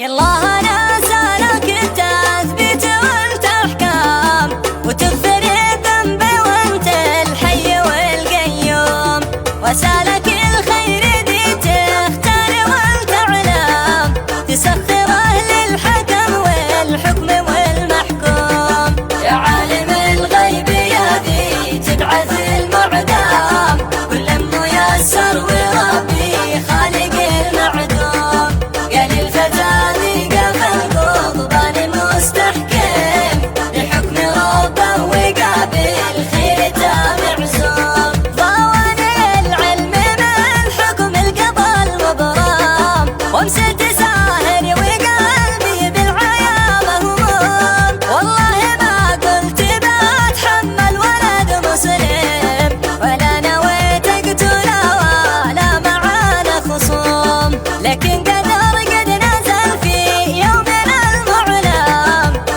يلا انا سالك التثبيت وانت احكام وتغفر الذنب وانت الحي والقيوم، وسالك الخير دي تختار وانت علام تسخره للحكم والحكم والمحكوم. يا عالم الغيب يا ذي تبعث المعدام كل ميسر وربي خالق المعدوم. يا للفتى مستحكم لحكم ربه وقابل خير تابع زوم. ضواني العلم من حكم القضاء المبرام وامسد ساهر وقلبي بالعيا مهموم. والله ما قلت بتحمل ولد مسلم ولا نويت اقتله ولا معانا خصوم، لكن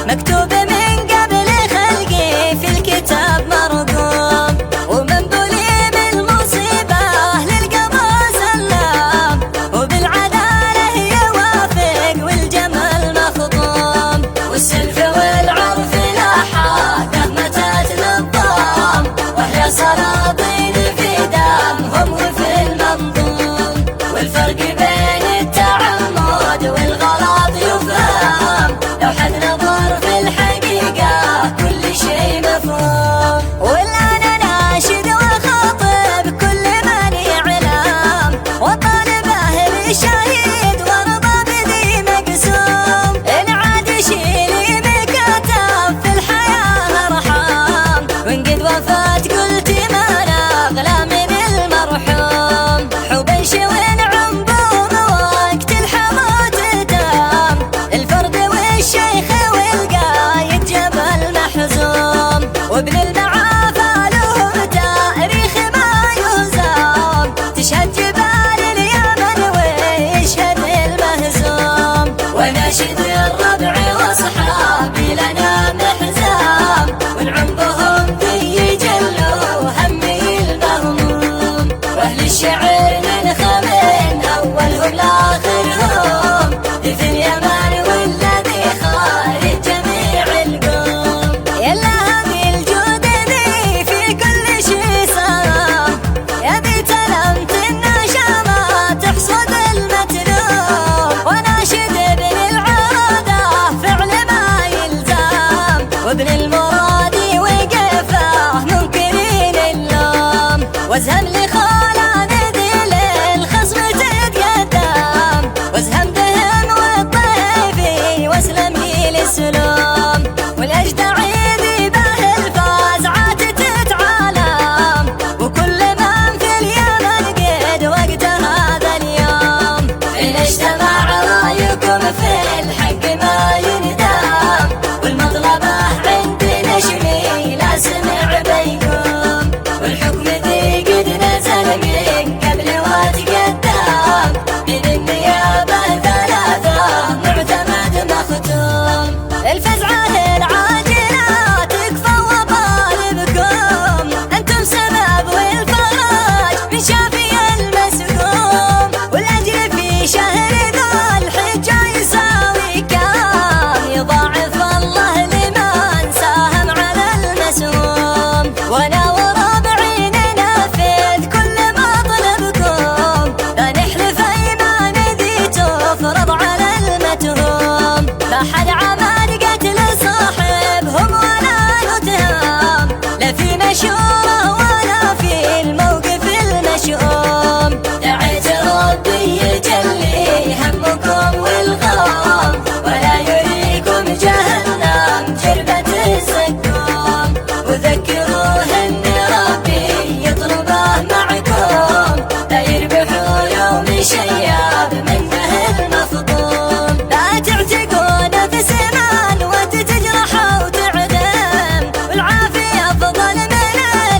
مكتوب من قبل خلقي في الكتاب مرقوم، ومن بليم المصيبة للقضاء سلام وبالعدالة يوافق والجمال مخضوم. والسلف والعرف لاحا كهمة النظام وهي سلاطين في دمهم وفي المنظوم. والفرق بين التعمد والغلط يفهم لو حد نظر في الحقيقة كل شيء مفهوم. والآن ناشد وخاطب كل من يعلم وطالبه للشهيد وارضى بذي مقسوم. إن عاد شيلي مكاتب في الحياة أرحام وإن قد وفات قلت ما نغلى من المرحوم. حب شوين عنبوم وقت الحموت تام الفرد والشيخ والقايد جبل محزوم. وابن المعافى له تاريخ ما يهزم تشهد جبال اليمن ويشهد المهزوم. وناشد الربع واصحابي لنا محزام والعنبهم ذي جلوا همي المهموم. واهل الشعر من خمن اولهم لاخرهم في اليمن والذي خارج جميع القوم. يلا هذه الجود ذي في كل شي سلام يا ذي تلمت النشامة تحصد المتلوم. وناشد ابن العادة فعل ما يلزام وابن المرادي وقفه منكرين اللوم. وازهم لخالان ذي للخصم تتقدم وازهم دهم والطيفي واسلمي للسلوم. والاجدع ذي به الفازعات تتعالم وكل من في اليمن قد وقت هذا اليوم. إن اجتمع رايكم في الحق ما يندم والمطلبة عند نشري لا سمع بيكم. والحكم ذي قد نزل من قبل وتقدم من النيابة ثلاثة معتمد مختوم. الفزعة العاجلة تكفى وطالبكم أنتم سبب والفرج من شافي المسكوم. والأجر في شهر ذو الحجة يساوي كام يضاعف الله لمن ساهم على المسموم. وانا وربعي ننفذ كل مطلبكم لا نحلف ايمان ذي تفرض على المتهوم. لا حد عمل قتل صاحبهم ولا نتهم لا في مشورة ولا في الموقف المشؤوم. دعيت ربي يجلي همكم والغام ولا يريكم جهنم جربة الزكوم. وذكروه ان ربي يطلبه معكم لا يربحوا يوم شياب منه المفضوم. لا تعتقوا نفس من وتتجرح وتعدم والعافية افضل من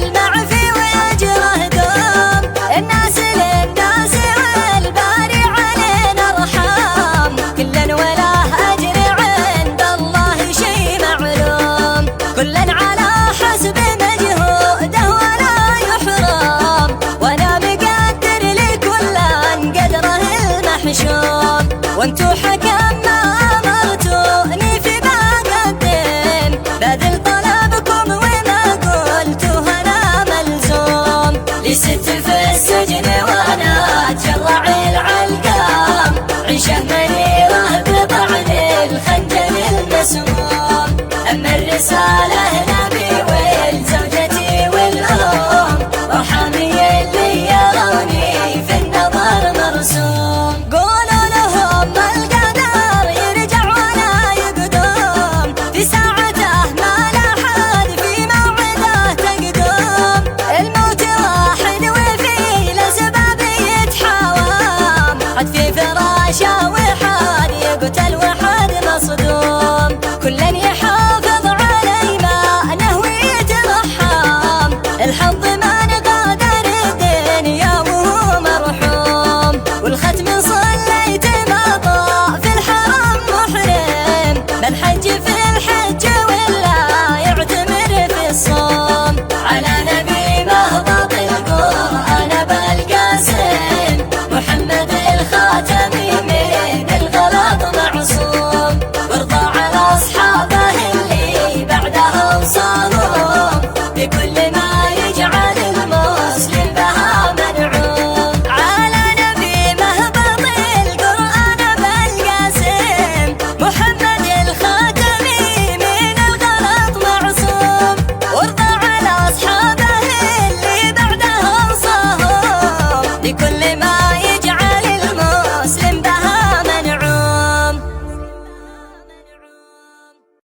المعفي واجره دوم. الناس للناس والباري علينا ارحام كلا وله اجر عند الله شيء معلوم. كلا على حسب مجهوده ولا يحرم وانا مقدر لكل قدره المحشوم. وانتو حكمنا سلام.